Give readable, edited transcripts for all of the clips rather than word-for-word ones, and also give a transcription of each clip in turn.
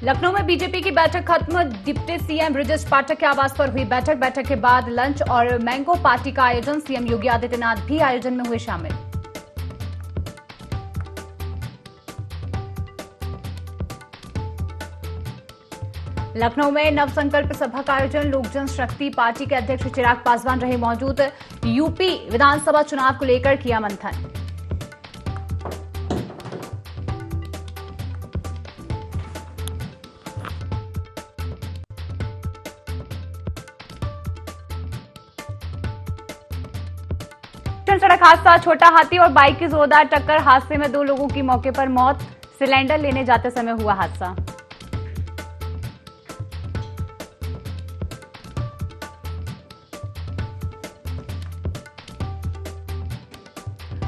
लखनऊ में बीजेपी की बैठक खत्म। डिप्टी सीएम ब्रजेश पाठक के आवास पर हुई बैठक के बाद लंच और मैंगो पार्टी का आयोजन। सीएम योगी आदित्यनाथ भी आयोजन में हुए शामिल। लखनऊ में नवसंकल्प सभा का आयोजन। लोक जनशक्ति पार्टी के अध्यक्ष चिराग पासवान रहे मौजूद। यूपी विधानसभा चुनाव को लेकर किया मंथन। सड़क हादसा, छोटा हाथी और बाइक की जोरदार टक्कर। हादसे में 2 लोगों की मौके पर मौत। सिलेंडर लेने जाते समय हुआ हादसा।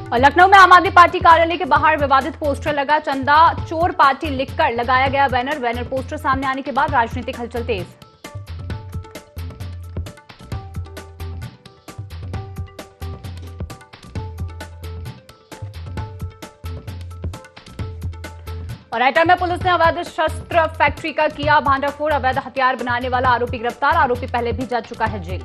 और लखनऊ में आम आदमी पार्टी कार्यालय के बाहर विवादित पोस्टर लगा। चंदा चोर पार्टी लिखकर लगाया गया बैनर पोस्टर सामने आने के बाद राजनीतिक हलचल तेज। और एटा में पुलिस ने अवैध शस्त्र फैक्ट्री का किया भांडाफोड़। अवैध हथियार बनाने वाला आरोपी गिरफ्तार। आरोपी पहले भी जा चुका है जेल।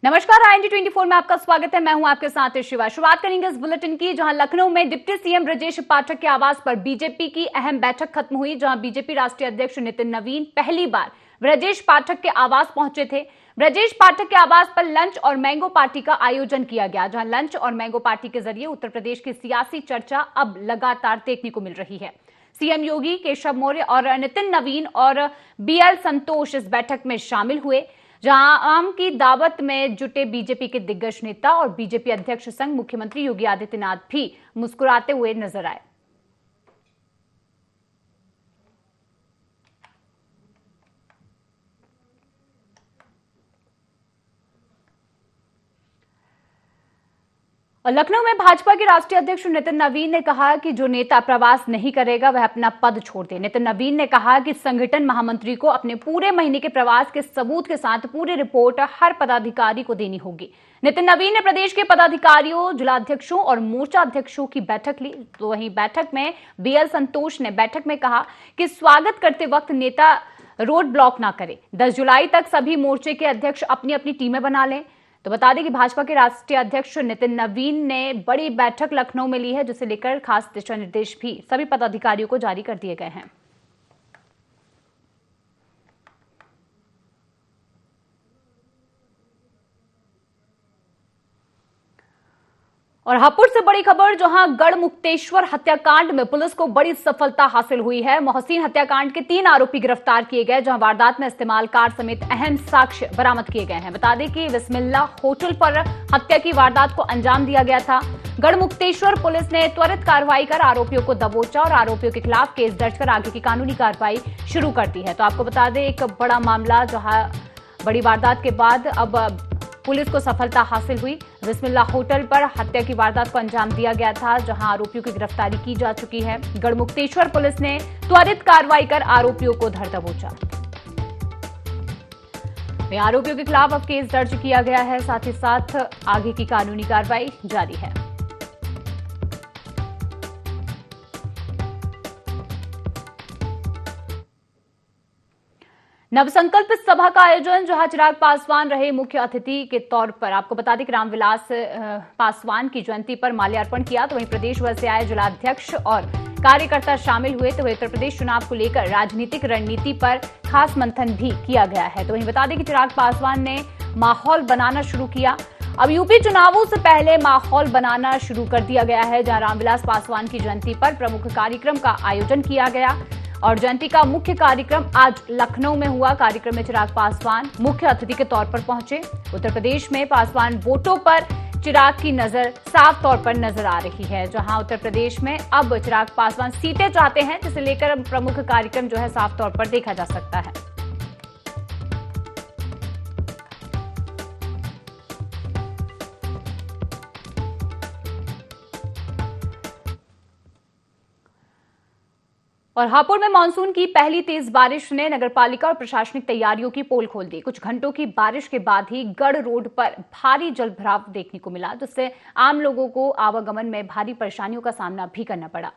नमस्कार, IND 24 में आपका स्वागत है। मैं हूं आपके साथ शिवा। शुरुआत करेंगे इस बुलेटिन की, जहां लखनऊ में डिप्टी सीएम ब्रजेश पाठक के आवास पर बीजेपी की अहम बैठक खत्म हुई। जहां बीजेपी राष्ट्रीय अध्यक्ष नितिन नवीन पहली बार ब्रजेश पाठक के आवास पहुंचे थे। ब्रजेश पाठक के आवास पर लंच और मैंगो पार्टी का आयोजन किया गया, जहां लंच और मैंगो पार्टी के जरिए उत्तर प्रदेश की सियासी चर्चा अब लगातार देखने को मिल रही है। सीएम योगी, केशव मौर्य और नितिन नवीन और BL संतोष इस बैठक में शामिल हुए, जहां आम की दावत में जुटे बीजेपी के दिग्गज नेता और बीजेपी अध्यक्ष संग मुख्यमंत्री योगी आदित्यनाथ भी मुस्कुराते हुए नजर आए। और लखनऊ में भाजपा के राष्ट्रीय अध्यक्ष नितिन नवीन ने कहा कि जो नेता प्रवास नहीं करेगा वह अपना पद छोड़ दे। नितिन नवीन ने कहा कि संगठन महामंत्री को अपने पूरे महीने के प्रवास के सबूत के साथ पूरी रिपोर्ट हर पदाधिकारी को देनी होगी। नितिन नवीन ने प्रदेश के पदाधिकारियों, जिलाध्यक्षों और मोर्चा अध्यक्षों की बैठक ली। तो वहीं बैठक में BL संतोष ने बैठक में कहा कि स्वागत करते वक्त नेता रोड ब्लॉक ना करे। 10 जुलाई तक सभी मोर्चे के अध्यक्ष अपनी अपनी टीमें बना लें। तो बता दें कि भाजपा के राष्ट्रीय अध्यक्ष नितिन नवीन ने बड़ी बैठक लखनऊ में ली है, जिसे लेकर खास दिशा निर्देश भी सभी पदाधिकारियों को जारी कर दिए गए हैं। और हापुड़ से बड़ी खबर, जहां गढ़मुक्तेश्वर हत्याकांड में पुलिस को बड़ी सफलता हासिल हुई है। मोहसिन हत्याकांड के 3 आरोपी गिरफ्तार किए गए, जहां वारदात में इस्तेमाल कार समेत अहम साक्ष्य बरामद किए गए हैं। बता दें कि बिस्मिल्ला होटल पर हत्या की वारदात को अंजाम दिया गया था। गढ़मुक्तेश्वर पुलिस ने त्वरित कार्रवाई कर आरोपियों को दबोचा और आरोपियों के खिलाफ केस दर्ज कर आगे की कानूनी कार्रवाई शुरू कर दी है। तो आपको बता दें, एक बड़ा मामला, जहां बड़ी वारदात के बाद अब पुलिस को सफलता हासिल हुई। बिस्मिल्ला होटल पर हत्या की वारदात को अंजाम दिया गया था, जहां आरोपियों की गिरफ्तारी की जा चुकी है। गढ़मुक्तेश्वर पुलिस ने त्वरित कार्रवाई कर आरोपियों को धर दबोचा। आरोपियों के खिलाफ अब केस दर्ज किया गया है, साथ ही साथ आगे की कानूनी कार्रवाई जारी है। नवसंकल्प सभा का आयोजन, जहां चिराग पासवान रहे मुख्य अतिथि के तौर पर। आपको बता दें कि रामविलास पासवान की जयंती पर माल्यार्पण किया। तो वहीं प्रदेश भर से आए जिलाध्यक्ष और कार्यकर्ता शामिल हुए। तो उत्तर प्रदेश चुनाव को लेकर राजनीतिक रणनीति पर खास मंथन भी किया गया है। तो वहीं बता दें कि चिराग पासवान ने माहौल बनाना शुरू किया। अब यूपी चुनावों से पहले माहौल बनाना शुरू कर दिया गया है, जहां रामविलास पासवान की जयंती पर प्रमुख कार्यक्रम का आयोजन किया गया। और जयंती का मुख्य कार्यक्रम आज लखनऊ में हुआ। कार्यक्रम में चिराग पासवान मुख्य अतिथि के तौर पर पहुंचे। उत्तर प्रदेश में पासवान वोटों पर चिराग की नजर साफ तौर पर नजर आ रही है, जहां उत्तर प्रदेश में अब चिराग पासवान सीटें चाहते हैं, जिसे लेकर प्रमुख कार्यक्रम जो है साफ तौर पर देखा जा सकता है। और हापुड़ में मानसून की पहली तेज बारिश ने नगरपालिका और प्रशासनिक तैयारियों की पोल खोल दी। कुछ घंटों की बारिश के बाद ही गढ़ रोड पर भारी जलभराव देखने को मिला, जिससे आम लोगों को आवागमन में भारी परेशानियों का सामना भी करना पड़ा।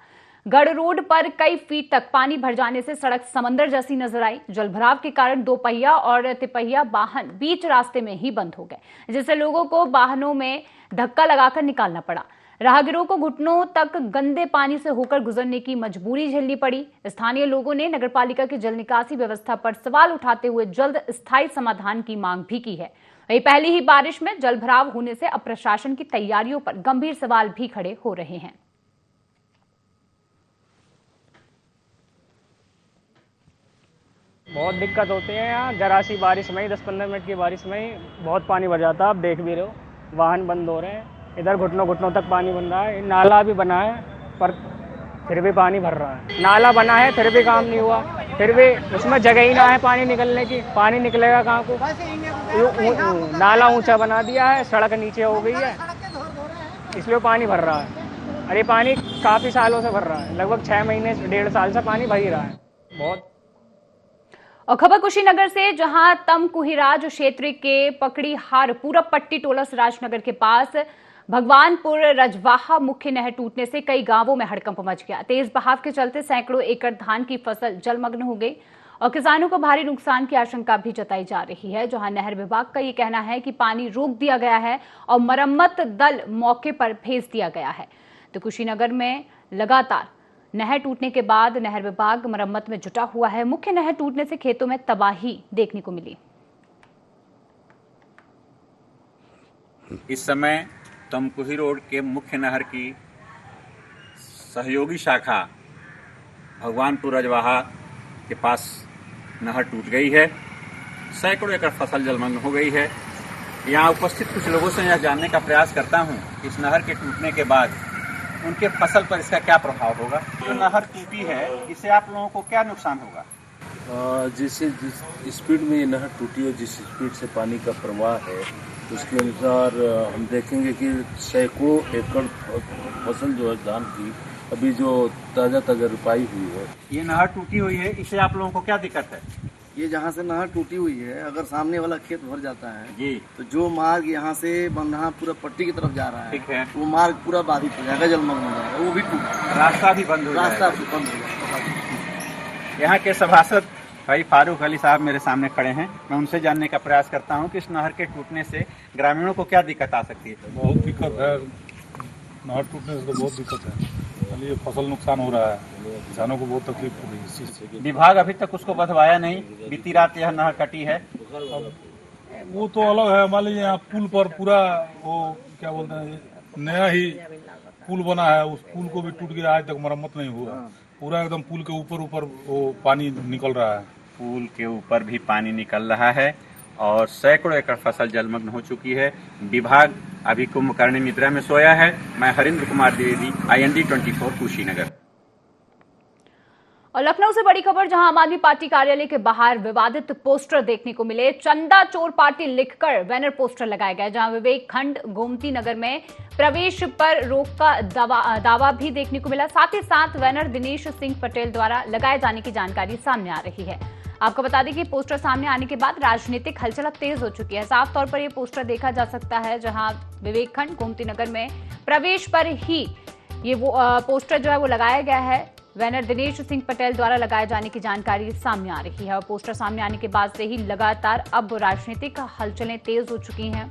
गढ़ रोड पर कई फीट तक पानी भर जाने से सड़क समंदर जैसी नजर आई। जलभराव के कारण दोपहिया और तिपहिया वाहन बीच रास्ते में ही बंद हो गए, जिससे लोगों को वाहनों में धक्का लगाकर निकालना पड़ा। राहगीरों को घुटनों तक गंदे पानी से होकर गुजरने की मजबूरी झेलनी पड़ी। स्थानीय लोगों ने नगरपालिका की जल निकासी व्यवस्था पर सवाल उठाते हुए जल्द स्थायी समाधान की मांग भी की है। वहीं पहली ही बारिश में जलभराव होने से अब प्रशासन की तैयारियों पर गंभीर सवाल भी खड़े हो रहे हैं। बहुत दिक्कत होती है यहाँ। जरा सी बारिश में ही 10-15 मिनट की बारिश में ही बहुत पानी भर जाता है। आप देख भी रहे हो, वाहन बंद हो रहे हैं। इधर घुटनों तक पानी बन रहा है। नाला भी बना है पर फिर भी पानी भर रहा है। नाला बना है फिर भी काम नहीं हुआ, फिर भी उसमें जगह ही ना है पानी निकलने की। पानी निकलेगा कहाँ को? नाला ऊंचा बना दिया है, सड़क नीचे हो गई है, इसलिए पानी भर रहा है। अरे पानी काफ़ी सालों से भर रहा है, लगभग 6 महीने 1.5 साल से पानी भर ही रहा है बहुत। और खबर कुशीनगर से, जहां तमकुहीराज क्षेत्र के पकड़ीहार पूरब पट्टी टोला राजनगर के पास भगवानपुर रजवाहा मुख्य नहर टूटने से कई गांवों में हड़कंप मच गया। तेज बहाव के चलते सैकड़ों एकड़ धान की फसल जलमग्न हो गई और किसानों को भारी नुकसान की आशंका भी जताई जा रही है। जहां नहर विभाग का ये कहना है कि पानी रोक दिया गया है और मरम्मत दल मौके पर भेज दिया गया है। तो कुशीनगर में लगातार नहर टूटने के बाद नहर विभाग मरम्मत में जुटा हुआ है। मुख्य नहर टूटने से खेतों में तबाही देखने को मिली। इस समय तमकुही रोड के मुख्य नहर की सहयोगी शाखा भगवानपुर रजवाहा के पास नहर टूट गई है। सैकड़ों एकड़ फसल जलमग्न हो गई है। यहाँ उपस्थित कुछ लोगों से यह जानने का प्रयास करता हूँ कि इस नहर के टूटने के बाद उनके फसल पर इसका क्या प्रभाव होगा। जो नहर टूटी है, इससे आप लोगों को क्या नुकसान होगा? जिस स्पीड में ये नहर टूटी है, जिस स्पीड से पानी का प्रवाह है, उसके अनुसार हम देखेंगे कि सैकड़ों एकड़ फसल जो है धान की अभी जो ताज़ा रुपाई हुई है। ये नहर टूटी हुई है, इससे आप लोगों को क्या दिक्कत है? ये जहाँ से नहर टूटी हुई है, अगर सामने वाला खेत भर जाता है जी, तो जो मार्ग यहाँ से बंधा पूरा पट्टी की तरफ जा रहा है, ठीक है, वो मार्ग पूरा बाधित हो जाएगा, जलमग्न हो जाएगा, वो भी टूट, रास्ता भी बंद हो जाएगा। रास्ता भी बंद हो जाएगा। यहाँ के सभासद भाई फारूक अली साहब मेरे सामने खड़े हैं। मैं उनसे जानने का प्रयास करता हूँ कि इस नहर के टूटने से ग्रामीणों को क्या दिक्कत आ सकती है। बहुत दिक्कत है, नहर टूटने से तो बहुत दिक्कत है। ये फसल नुकसान हो रहा है, किसानों को बहुत तकलीफ हो रही है इस चीज से। विभाग अभी तक उसको बंधवाया नहीं, बीती रात यह नहर कटी है। वो तो अलग है। मान लीजिए यहाँ पुल पर पूरा वो क्या बोलते हैं, नया ही पुल बना है, उस पुल को भी टूट गया, आज तक मरम्मत नहीं हुआ। पूरा एकदम पुल के ऊपर वो पानी निकल रहा है। पुल के ऊपर भी पानी निकल रहा है और सैकड़ों एकड़ फसल जलमग्न हो चुकी है। विभाग अभी कुंभकर्ण निद्रा में सोया है। मैं हरिंद्र कुमार द्विवेदी, IND 24 कुशीनगर। और लखनऊ से बड़ी खबर, जहां आम आदमी पार्टी कार्यालय के बाहर विवादित पोस्टर देखने को मिले। चंदा चोर पार्टी लिखकर बैनर पोस्टर लगाए गए, जहां विवेक खंड गोमती नगर में प्रवेश पर रोक का दावा भी देखने को मिला। साथ ही साथ बैनर दिनेश सिंह पटेल द्वारा लगाए जाने की जानकारी सामने आ रही है। आपको बता दें कि पोस्टर सामने आने के बाद राजनीतिक हलचल अब तेज हो चुकी है। साफ तौर पर यह पोस्टर देखा जा सकता है, जहां विवेक खंड गोमती नगर में प्रवेश पर ही ये वो पोस्टर जो है वो लगाया गया है। बैनर दिनेश सिंह पटेल द्वारा लगाए जाने की जानकारी सामने आ रही है और पोस्टर सामने आने के बाद से ही लगातार अब राजनीतिक हलचलें तेज हो चुकी हैं।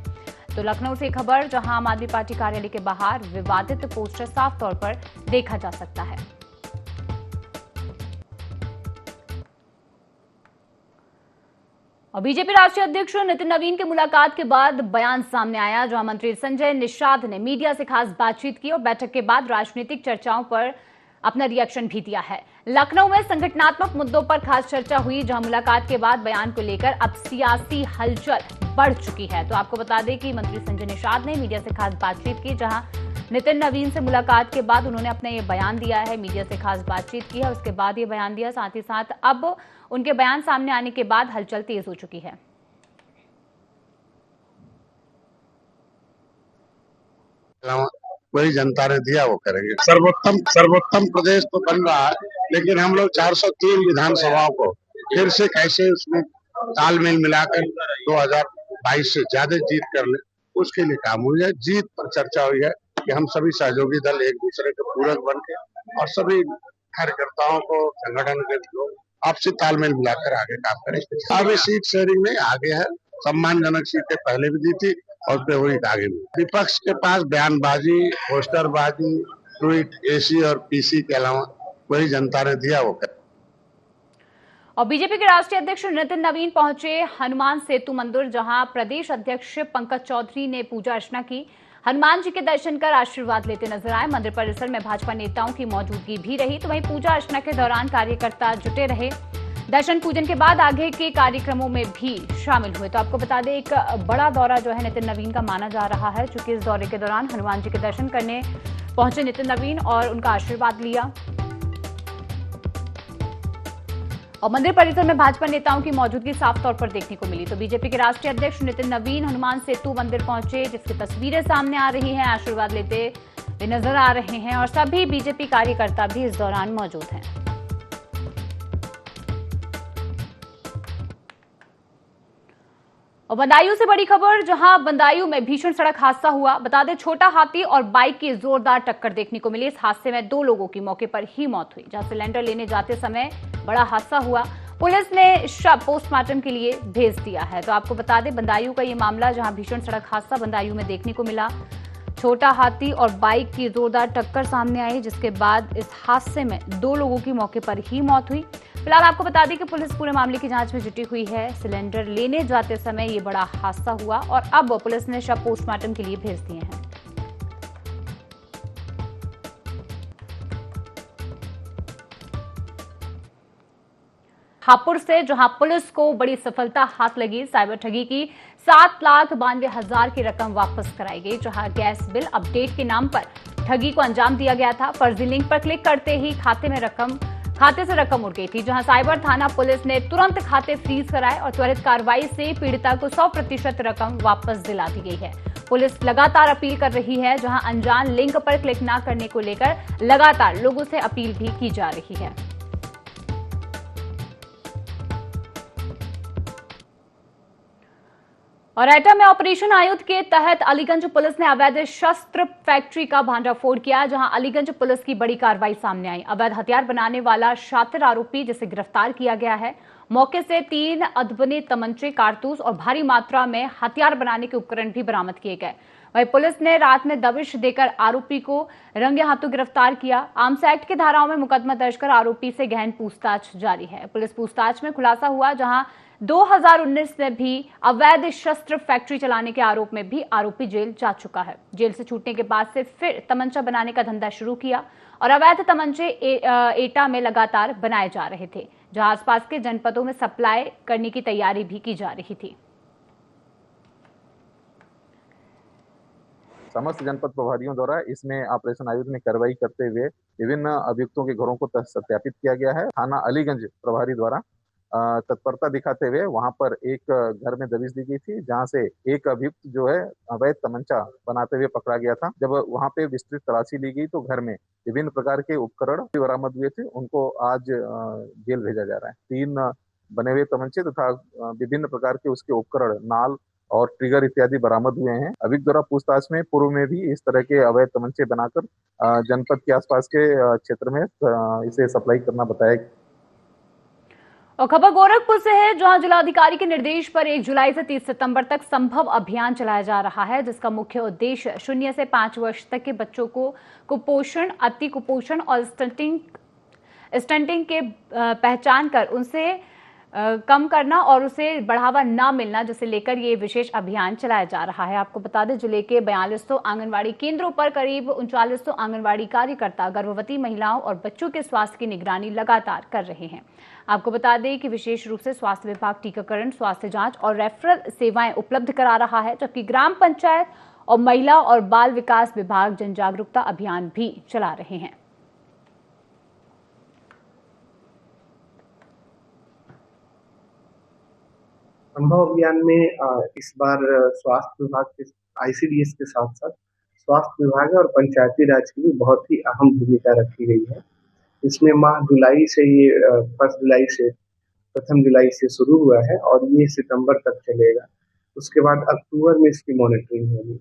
तो लखनऊ से खबर, जहां आम आदमी पार्टी कार्यालय के बाहर विवादित पोस्टर साफ तौर पर देखा जा सकता है। और बीजेपी राष्ट्रीय अध्यक्ष नितिन नवीन की मुलाकात के बाद बयान सामने आया, जहां मंत्री संजय निषाद ने मीडिया से खास बातचीत की और बैठक के बाद राजनीतिक चर्चाओं पर अपना रिएक्शन भी दिया है। लखनऊ में संगठनात्मक मुद्दों पर खास चर्चा हुई, जहां मुलाकात के बाद बयान को लेकर अब सियासी हलचल बढ़ चुकी है। तो आपको बता दें कि मंत्री संजय निषाद ने मीडिया से खास बातचीत की, जहां नितिन नवीन से मुलाकात के बाद उन्होंने अपना ये बयान दिया है, मीडिया से खास बातचीत की है, उसके बाद ये बयान दिया। साथ ही साथ अब उनके बयान सामने आने के बाद हलचल तेज हो चुकी है। वही जनता ने दिया वो करेंगे। सर्वोत्तम प्रदेश तो बन रहा है, लेकिन हम लोग 403 विधानसभाओं को फिर से कैसे उसमें तालमेल मिलाकर 2022 से ज्यादा जीत कर ले, उसके लिए काम हुई है। जीत पर चर्चा हुई है कि हम सभी सहयोगी दल एक दूसरे के पूरक बन के और सभी कार्यकर्ताओं को, संगठन के लोग आपसी तालमेल मिलाकर आगे काम करेंगे। अब सीट शेयरिंग में आगे है, सम्मानजनक सीटें पहले भी दी थी और पे हुई आगे भी। विपक्ष के पास बयानबाजी, पोस्टरबाजी, ट्वीट, एसी और पीसी के अलावा वही जनता ने दिया वो कर। और बीजेपी के राष्ट्रीय अध्यक्ष नितिन नवीन पहुंचे हनुमान सेतु मंदिर, जहां प्रदेश अध्यक्ष पंकज चौधरी ने पूजा अर्चना की। हनुमान जी के दर्शन कर आशीर्वाद लेते नजर आए। मंदिर परिसर में भाजपा नेताओं की मौजूदगी भी रही, तो वहीं पूजा अर्चना के दौरान कार्यकर्ता जुटे रहे। दर्शन पूजन के बाद आगे के कार्यक्रमों में भी शामिल हुए। तो आपको बता दें, एक बड़ा दौरा जो है नितिन नवीन का माना जा रहा है, चूंकि इस दौरे के दौरान हनुमान जी के दर्शन करने पहुंचे नितिन नवीन और उनका आशीर्वाद लिया। और मंदिर परिसर में भाजपा नेताओं की मौजूदगी साफ तौर पर देखने को मिली। तो बीजेपी के राष्ट्रीय अध्यक्ष नितिन नवीन हनुमान सेतु मंदिर पहुंचे, जिसकी तस्वीरें सामने आ रही हैं, आशीर्वाद लेते वे नजर आ रहे हैं और सभी बीजेपी कार्यकर्ता भी इस दौरान मौजूद हैं। और बदायूं से बड़ी खबर, जहां बदायूं में भीषण सड़क हादसा हुआ। बता दें, छोटा हाथी और बाइक की जोरदार टक्कर देखने को मिली। इस हादसे में 2 लोगों की मौके पर ही मौत हुई, जहां सिलेंडर लेने जाते समय बड़ा हादसा हुआ। पुलिस ने शव पोस्टमार्टम के लिए भेज दिया है। तो आपको बता दें, बदायूं का ये मामला, जहां भीषण सड़क हादसा बदायूं में देखने को मिला। छोटा हाथी और बाइक की जोरदार टक्कर सामने आई, जिसके बाद इस हादसे में 2 लोगों की मौके पर ही मौत हुई। फिलहाल आपको बता दें कि पुलिस पूरे मामले की जांच में जुटी हुई है। सिलेंडर लेने जाते समय ये बड़ा हादसा हुआ और अब पुलिस ने शव पोस्टमार्टम के लिए भेज दिए हैं। हापुड़ से, जहां पुलिस को बड़ी सफलता हाथ लगी। साइबर ठगी की 7,92,000 की रकम वापस कराई गई, जहां गैस बिल अपडेट के नाम पर ठगी को अंजाम दिया गया था। फर्जी लिंक पर क्लिक करते ही खाते से रकम उड़ गई थी, जहां साइबर थाना पुलिस ने तुरंत खाते फ्रीज कराए और त्वरित कार्रवाई से पीड़िता को 100% रकम वापस दिला दी गई है। पुलिस लगातार अपील कर रही है, जहां अनजान लिंक पर क्लिक न करने को लेकर लगातार लोगों से अपील भी की जा रही है। और एटा में ऑपरेशन आयुध के तहत अलीगंज पुलिस ने अवैध शस्त्र फैक्ट्री का भांडाफोड़ किया, जहां अलीगंज पुलिस की बड़ी कार्रवाई सामने आई। अवैध हथियार बनाने वाला शातिर आरोपी जिसे गिरफ्तार किया गया है। मौके से 3 अधबने तमंचे, कारतूस और भारी मात्रा में हथियार बनाने के उपकरण भी बरामद किए गए। वहीं पुलिस ने रात में दबिश देकर आरोपी को रंगे हाथों गिरफ्तार किया। आर्म्स एक्ट की धाराओं में मुकदमा दर्ज कर आरोपी से गहन पूछताछ जारी है। पुलिस पूछताछ में खुलासा हुआ, जहां 2019 में भी अवैध शस्त्र फैक्ट्री चलाने के आरोप में भी आरोपी जेल जा चुका है। जेल से छूटने के बाद से फिर तमंचा बनाने का धंधा शुरू किया और अवैध तमंचे एटा में लगातार बनाए जा रहे थे, जहां आसपास के जनपदों में सप्लाई करने की तैयारी भी की जा रही थी। समस्त जनपद प्रभारियों द्वारा इसमें ऑपरेशन आयुध में कार्रवाई करते हुए विभिन्न अभियुक्तों के घरों को सत्यापित किया गया है। थाना अलीगंज प्रभारी द्वारा तत्परता दिखाते हुए वहां पर एक घर में दबिश दी गई थी, जहां से एक अभियुक्त जो है अवैध तमंचा बनाते हुए पकड़ा गया था। जब वहां पे विस्तृत तलाशी ली गई तो घर में विभिन्न प्रकार के उपकरण बरामद हुए थे, उनको आज जेल भेजा जा रहा है। 3 बने हुए तमंचे तथा विभिन्न प्रकार के उसके उपकरण, नाल और ट्रिगर इत्यादि बरामद हुए हैं। अभियुक्त द्वारा पूछताछ में पूर्व में भी इस तरह के अवैध तमंचे बनाकर जनपद के आसपास के क्षेत्र में इसे सप्लाई करना बताया। और खबर गोरखपुर से है, जहां जिलाधिकारी के निर्देश पर 1 जुलाई से 30 सितंबर तक संभव अभियान चलाया जा रहा है, जिसका मुख्य उद्देश्य 0 से 5 वर्ष तक के बच्चों को कुपोषण, अति कुपोषण और स्टंटिंग के पहचान कर उनसे कम करना और उसे बढ़ावा न मिलना, जिसे लेकर ये विशेष अभियान चलाया जा रहा है। आपको बता दें, जिले के 4200 आंगनवाड़ी केंद्रों पर करीब 3900 आंगनवाड़ी कार्यकर्ता गर्भवती महिलाओं और बच्चों के स्वास्थ्य की निगरानी लगातार कर रहे हैं। आपको बता दें कि विशेष रूप से स्वास्थ्य विभाग टीकाकरण, स्वास्थ्य जांच और रेफरल सेवाएं उपलब्ध करा रहा है, जबकि ग्राम पंचायत और महिला और बाल विकास विभाग जन जागरूकता अभियान भी चला रहे हैं। संभव अभियान में इस बार स्वास्थ्य विभाग के ICDS के साथ साथ स्वास्थ्य विभाग और पंचायती राज की भी बहुत ही अहम भूमिका रखी गई है। इसमें माह जुलाई से ये 1 जुलाई से शुरू हुआ है और ये सितंबर तक चलेगा। उसके बाद अक्टूबर में इसकी मॉनिटरिंग होगी।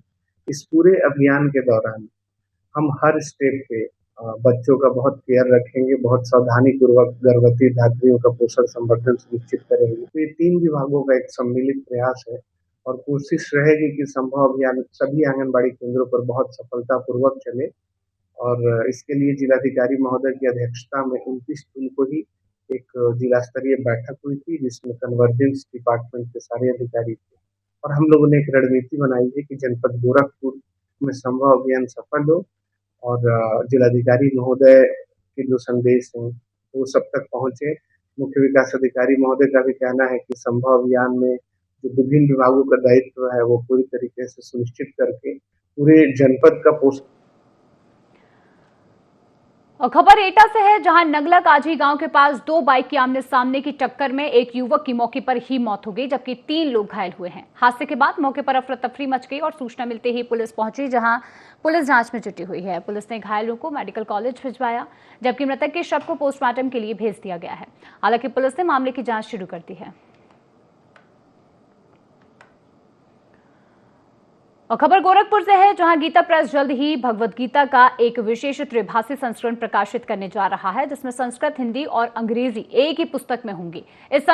इस पूरे अभियान के दौरान हम हर स्टेप पे बच्चों का बहुत केयर रखेंगे, बहुत सावधानी पूर्वक गर्भवती धात्रियों का पोषण संवर्धन सुनिश्चित करेंगे। तो ये 3 विभागों का एक सम्मिलित प्रयास है और कोशिश रहेगी कि संभव अभियान सभी आंगनबाड़ी केंद्रों पर बहुत सफलतापूर्वक चले। और इसके लिए जिलाधिकारी महोदय की अध्यक्षता में 29 जून को ही एक जिला स्तरीय बैठक हुई थी, जिसमें कन्वर्जेंस डिपार्टमेंट के सारे अधिकारी थे और हम लोगों ने एक रणनीति बनाई है कि जनपद गोरखपुर में संभव अभियान सफल हो और जिलाधिकारी महोदय के जो संदेश हैं वो सब तक पहुंचे। मुख्य विकास अधिकारी महोदय का भी कहना है कि संभव अभियान में जो विभिन्न विभागों का दायित्व है वो पूरी तरीके से सुनिश्चित करके पूरे जनपद का पोषण। और खबर एटा से है, जहां नगला काजी गांव के पास 2 बाइक की आमने सामने की टक्कर में एक युवक की मौके पर ही मौत हो गई, जबकि 3 लोग घायल हुए हैं। हादसे के बाद मौके पर अफरा तफरी मच गई और सूचना मिलते ही पुलिस पहुंची, जहां पुलिस जांच में जुटी हुई है। पुलिस ने घायलों को मेडिकल कॉलेज भिजवाया, जबकि मृतक के शव को पोस्टमार्टम के लिए भेज दिया गया है। हालांकि पुलिस ने मामले की जांच शुरू कर दी है। और खबर गोरखपुर से है, जहां गीता प्रेस जल्द ही भगवद गीता का एक विशेष त्रिभाषी संस्करण प्रकाशित करने जा रहा है, जिसमें संस्कृत, हिंदी और अंग्रेजी एक ही पुस्तक में होंगी। इस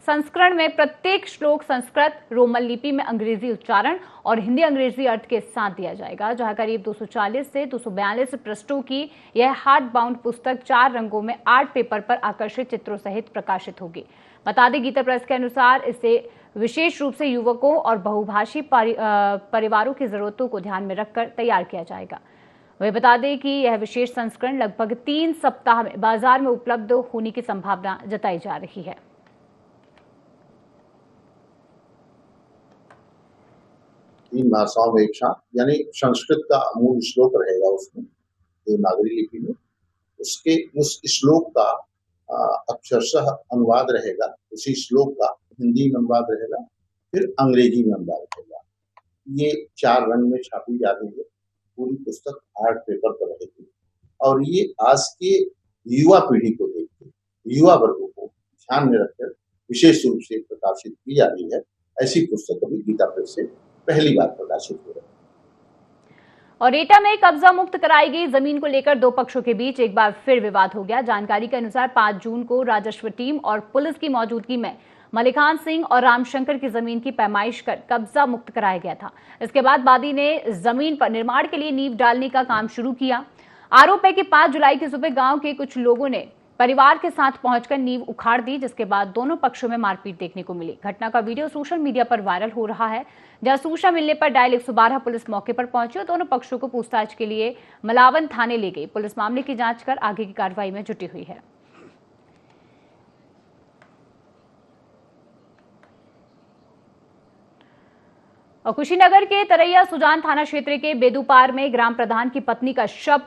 संस्करण में प्रत्येक श्लोक संस्कृत रोमन लिपि में अंग्रेजी उच्चारण और हिंदी अंग्रेजी अर्थ के साथ दिया जाएगा। जहां करीब 240 से 242 पृष्ठों की यह हार्ड बाउंड पुस्तक 4 रंगों में आर्ट पेपर पर आकर्षक चित्रों सहित प्रकाशित होगी। बता दें, गीता प्रेस के अनुसार इसे विशेष रूप से युवकों और बहुभाषी परिवारों की जरूरतों को ध्यान में रखकर तैयार किया जाएगा। वही बता दें कि यह विशेष संस्करण लगभग 3 सप्ताह में बाजार में उपलब्ध होने की संभावना जताई जा रही है। तीन भाषाओं में एक साथ, यानी संस्कृत का मूल श्लोक रहेगा उसमें देवनागरी लिपि में, उसके उस श्लोक का अक्षरशः अनुवाद रहेगा, उसी श्लोक का हिंदी में अनुवाद रहेगा, फिर अंग्रेजी में अनुवाद रहेगा। ये 4 रंग में छापी जा रही है। पूरी पुस्तक आर्ट पेपर पर रहेगी और ये आज के युवा पीढ़ी को देखकर, युवा वर्गों को ध्यान में रखकर विशेष रूप से प्रकाशित की जा रही है। ऐसी पुस्तक अभी गीता प्रेस से पहली बार प्रकाशित हो रही है। और एटा में कब्जा मुक्त कराई गई जमीन को लेकर 2 पक्षों के बीच एक बार फिर विवाद हो गया। जानकारी के अनुसार 5 जून को राजस्व टीम और पुलिस की मौजूदगी में मलिकान सिंह और रामशंकर की जमीन की पैमाइश कर कब्जा मुक्त कराया गया था। इसके बाद वादी ने जमीन पर निर्माण के लिए नींव डालने का काम शुरू किया। आरोप है कि 5 जुलाई की सुबह गांव के कुछ लोगों ने परिवार के साथ पहुंचकर नींव उखाड़ दी, जिसके बाद दोनों पक्षों में मारपीट देखने को मिली। घटना का वीडियो सोशल मीडिया पर वायरल हो रहा है। जहां सूचना मिलने पर डायल 112 पुलिस मौके पर पहुंची और दोनों पक्षों को पूछताछ के लिए मलावन थाने ले गई। पुलिस मामले की जांच कर आगे की कार्रवाई में जुटी हुई है। और कुशीनगर के तरैया सुजान थाना क्षेत्र के बेदूपार में ग्राम प्रधान की पत्नी का शव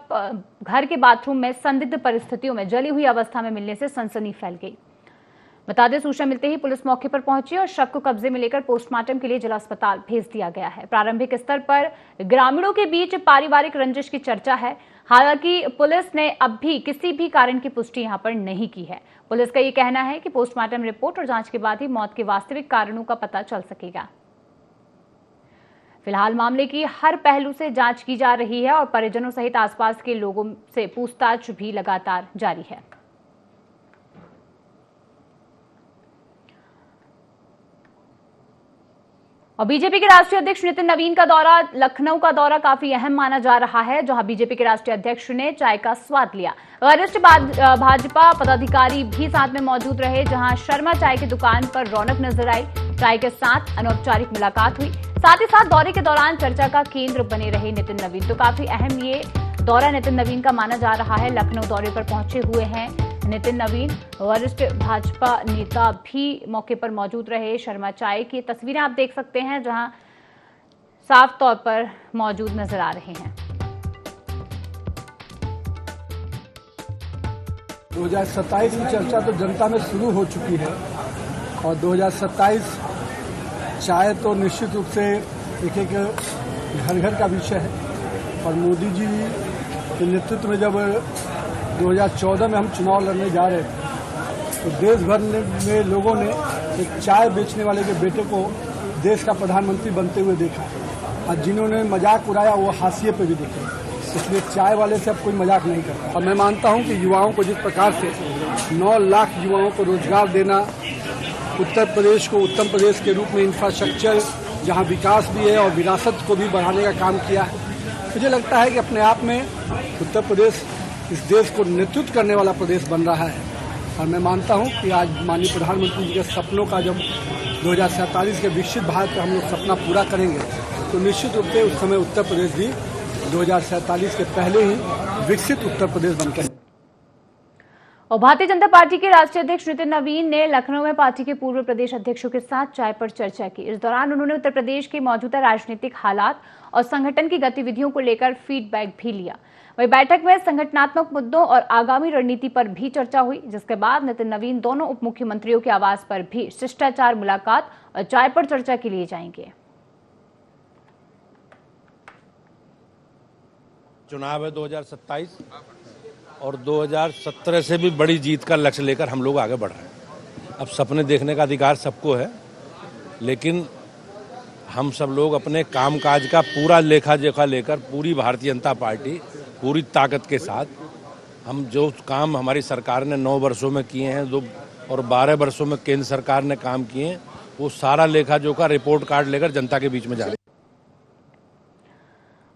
घर के बाथरूम में संदिग्ध परिस्थितियों में जली हुई अवस्था में मिलने से सनसनी फैल गई। बता दें, सूचना मिलते ही पुलिस मौके पर पहुंची और शव को कब्जे में लेकर पोस्टमार्टम के लिए जिला अस्पताल भेज दिया गया है। प्रारंभिक स्तर पर ग्रामीणों के बीच पारिवारिक रंजिश की चर्चा है। हालांकि पुलिस ने अब भी किसी भी कारण की पुष्टि यहां पर नहीं की है। पुलिस का ये कहना है कि पोस्टमार्टम रिपोर्ट और जांच के बाद ही मौत के वास्तविक कारणों का पता चल सकेगा। फिलहाल मामले की हर पहलू से जांच की जा रही है और परिजनों सहित आसपास के लोगों से पूछताछ भी लगातार जारी है। और बीजेपी के राष्ट्रीय अध्यक्ष नितिन नवीन का दौरा, लखनऊ का दौरा काफी अहम माना जा रहा है, जहां बीजेपी के राष्ट्रीय अध्यक्ष ने चाय का स्वाद लिया। वरिष्ठ भाजपा पदाधिकारी भी साथ में मौजूद रहे, जहां शर्मा चाय की दुकान पर रौनक नजर आई। चाय के साथ अनौपचारिक मुलाकात हुई। साथ ही साथ दौरे के दौरान चर्चा का केंद्र बने रहे नितिन नवीन। तो काफी अहम ये दौरा नितिन नवीन का माना जा रहा है। लखनऊ दौरे पर पहुंचे हुए हैं नितिन नवीन। वरिष्ठ भाजपा नेता भी मौके पर मौजूद रहे। शर्मा चाय की तस्वीरें आप देख सकते हैं, जहां साफ तौर पर मौजूद नजर आ रहे हैं। 2027 की चर्चा तो जनता में शुरू हो चुकी है और 2027 चाय तो निश्चित रूप से एक घर घर का विषय है। और मोदी जी के नेतृत्व में जब 2014 में हम चुनाव लड़ने जा रहे थे तो देश भर में लोगों ने एक चाय बेचने वाले के बेटे को देश का प्रधानमंत्री बनते हुए देखा और जिन्होंने मजाक उड़ाया वो हाशिए पे भी देखे। इसलिए चाय वाले से अब कोई मजाक नहीं करता। और मैं मानता हूं कि युवाओं को जिस प्रकार से 9 लाख युवाओं को रोजगार देना, उत्तर प्रदेश को उत्तम प्रदेश के रूप में इंफ्रास्ट्रक्चर जहां विकास भी है और विरासत को भी बढ़ाने का काम किया है, मुझे लगता है कि अपने आप में उत्तर प्रदेश इस देश को नेतृत्व करने वाला प्रदेश बन रहा है। और मैं मानता हूं कि आज माननीय प्रधानमंत्री जी के सपनों का जब 2047 के विकसित भारत का हम लोग सपना पूरा करेंगे तो निश्चित रूप से उस समय उत्तर प्रदेश भी 2047 के पहले ही विकसित उत्तर प्रदेश बनकर। और भारतीय जनता पार्टी के राष्ट्रीय अध्यक्ष नितिन नवीन ने लखनऊ में पार्टी के पूर्व प्रदेश अध्यक्षों के साथ चाय पर चर्चा की। इस दौरान उन्होंने उत्तर प्रदेश के मौजूदा राजनीतिक हालात और संगठन की गतिविधियों को लेकर फीडबैक भी लिया। वहीं बैठक में संगठनात्मक मुद्दों और आगामी रणनीति पर भी चर्चा हुई, जिसके बाद नितिन नवीन दोनों उप मुख्यमंत्रियों के आवास पर भी शिष्टाचार मुलाकात और चाय पर चर्चा के लिए जाएंगे। चुनाव है 2027 और 2017 से भी बड़ी जीत का लक्ष्य लेकर हम लोग आगे बढ़ रहे हैं। अब सपने देखने का अधिकार सबको है, लेकिन हम सब लोग अपने कामकाज का पूरा लेखा जोखा लेकर पूरी भारतीय जनता पार्टी पूरी ताकत के साथ हम जो काम हमारी सरकार ने 9 वर्षों में किए हैं और 12 वर्षों में केंद्र सरकार ने काम किए हैं, वो सारा लेखा जोखा रिपोर्ट कार्ड लेकर जनता के बीच में जा रहे हैं।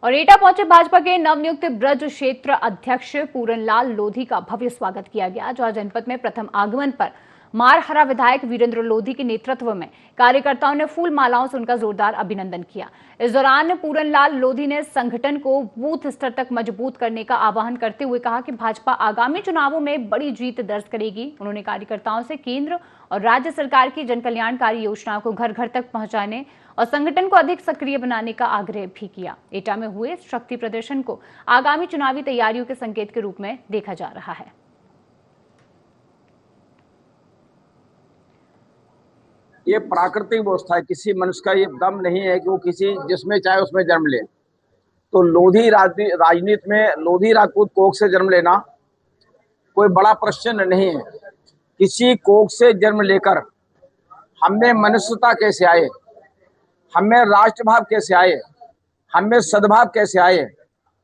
और एटा पहुंचे भाजपा के नवनियुक्त ब्रज क्षेत्र अध्यक्ष पूरनलाल लोधी का भव्य स्वागत किया गया, जहां जनपद में प्रथम आगमन पर मारहरा विधायक वीरेंद्र लोधी के नेतृत्व में कार्यकर्ताओं ने फूल मालाओं से उनका जोरदार अभिनंदन किया। इस दौरान पूरनलाल लोधी ने संगठन को बूथ स्तर तक मजबूत करने का आह्वान करते हुए कहा कि भाजपा आगामी चुनावों में बड़ी जीत दर्ज करेगी। उन्होंने कार्यकर्ताओं से केंद्र और राज्य सरकार की जनकल्याणकारी योजनाओं को घर घर तक पहुंचाने और संगठन को अधिक सक्रिय बनाने का आग्रह भी किया। एटा में हुए शक्ति प्रदर्शन को आगामी चुनावी तैयारियों के संकेत के रूप में देखा जा रहा है। ये प्राकृतिक व्यवस्था है, किसी मनुष्य का ये दम नहीं है कि वो किसी जिसमें चाहे उसमें जन्म ले। तो लोधी राजनीति में लोधी राजपूत कोख से जन्म लेना कोई बड़ा प्रश्न नहीं है। किसी कोख से जन्म लेकर हमें मनुष्यता कैसे आए, हमें राष्ट्रभाव कैसे आए, हमें सद्भाव कैसे आए,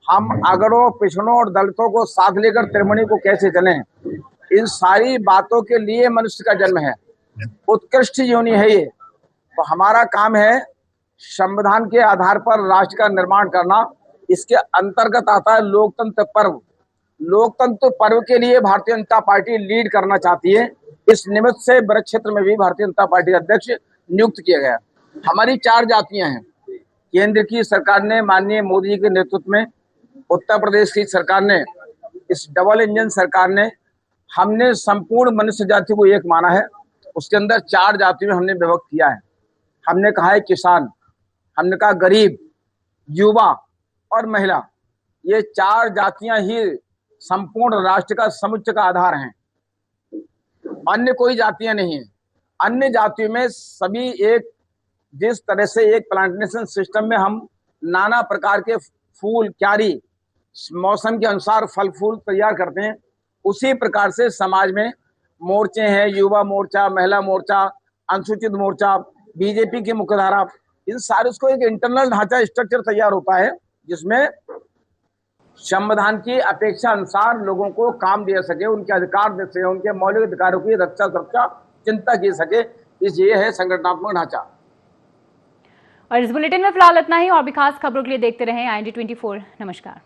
हम अगड़ों पिछड़ों और दलितों को साथ लेकर त्रिमणी को कैसे चलें, इन सारी बातों के लिए मनुष्य का जन्म है। उत्कृष्ट योनि है ये। तो हमारा काम है संविधान के आधार पर राष्ट्र का निर्माण करना। इसके अंतर्गत आता है लोकतंत्र पर्व। लोकतंत्र पर्व के लिए भारतीय जनता पार्टी लीड करना चाहती है। इस निमित्त से ब्रज क्षेत्र में भी भारतीय जनता पार्टी अध्यक्ष नियुक्त किया गया। हमारी 4 जातियां हैं। केंद्र की सरकार ने माननीय मोदी जी के नेतृत्व में, उत्तर प्रदेश की सरकार ने, इस डबल इंजन सरकार ने, हमने संपूर्ण मनुष्य जाति को एक माना है। उसके अंदर 4 जातियों में हमने विभक्त किया है। हमने कहा है किसान, हमने कहा गरीब, युवा और महिला। ये 4 जातियां ही संपूर्ण राष्ट्र का समुच्चय का आधार हैं। अन्य कोई जातियां नहीं है। अन्य जातियों में सभी एक, जिस तरह से एक प्लांटेशन सिस्टम में हम नाना प्रकार के फूल, क्यारी, मौसम के अनुसार फल फूल तैयार करते हैं, उसी प्रकार से समाज में मोर्चे हैं, युवा मोर्चा, महिला मोर्चा, अनुसूचित मोर्चा, बीजेपी की मुख्यधारा, इन सारे उसको एक इंटरनल ढांचा स्ट्रक्चर तैयार होता है जिसमें संविधान की अपेक्षा अनुसार लोगों को काम दिया सके, उनके अधिकार दे सके, उनके मौलिक अधिकारों की रक्षा सुरक्षा चिंता की सके। ये है संगठनात्मक ढांचा। और इस बुलेटिन में फिलहाल इतना ही। और भी खास खबरों के लिए देखते रहें IND 24। नमस्कार।